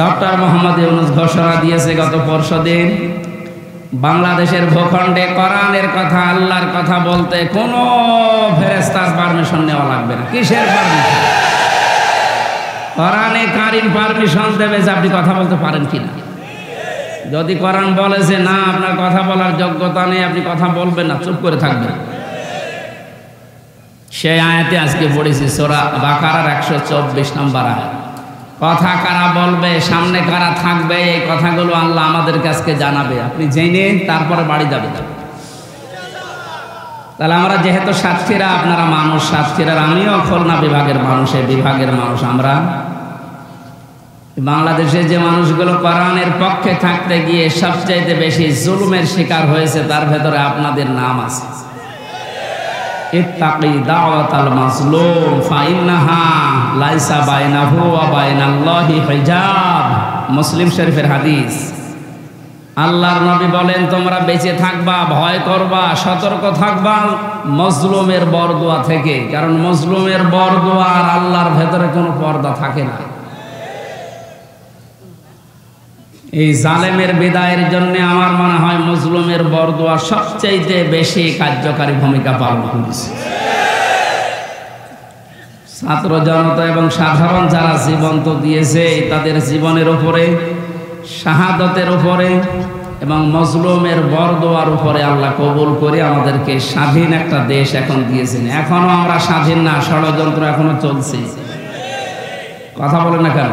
Doctor Mohammad Yunus ঘোষণা দিয়েছে গত পরশুদিন, বাংলাদেশের ভূখণ্ডে কোরআনের কথা, আল্লাহর কথা বলতে কোনো ফেরেশতার পারমিশন নেওয়া লাগবে না। কিসের পারমিশন? কোরআনে কারীম পারমিশন দেবে যে আপনি কথা বলতে পারেন কিনা। যদি কোরআন বলে যে না, আপনার কথা বলার যোগ্যতা নেই, আপনি কথা বলবেন না, চুপ করে থাকবেন, সেই আয়াতে আজকে পড়েছি সূরা বাকারার 124 নম্বর আয়াত। কথা কারা বলবে, সামনে কারা থাকবে, এই কথাগুলো আল্লাহ আমাদেরকে আজকে জানাবে। আপনি জেনে তারপরে বাড়ি যাবেন। তাহলে আমরা যেহেতু সাতক্ষীরা, আপনারা মানুষ সাতক্ষীরার, আমিও খুলনা বিভাগের মানুষ, এই বিভাগের মানুষ। আমরা বাংলাদেশে যে মানুষগুলো কোরআনের পক্ষে থাকতে গিয়ে সবচাইতে বেশি জুলুমের শিকার হয়েছে, তার ভেতরে আপনাদের নাম আছে। ইত্তাকি দাওয়াতাল মাজলুম ফাইন্নাহা লাইসা বাইনাহু ওয়া বাইনাল্লাহি হিজাব। মুসলিম শরীফের হাদিস। আল্লাহর নবী বলেন, তোমরা বেঁচে থাকবা, ভয় করবা, সতর্ক থাকবা মজলুমের বরদোয়া থেকে, কারণ মজলুমের বরদোয়া আর আল্লাহর ভেতরে কোনো পর্দা থাকে না। এই জালেমের বিদায়ের জন্য আমার মনে হয় মজলুমের বরদোয়া সবচেয়ে বেশি কার্যকারী ভূমিকা পালন করেছে। ছাত্র জনতা এবং সাধারণ যারা জীবন তো দিয়েছে, তাদের জীবনের উপরে, শাহাদতের উপরে এবং মজলুমের বরদোয়ার উপরে আল্লাহ কবুল করে আমাদেরকে স্বাধীন একটা দেশ এখন দিয়েছেন। এখনো আমরা স্বাধীন না, ষড়যন্ত্র এখনো চলছে। কথা বলে না কেন?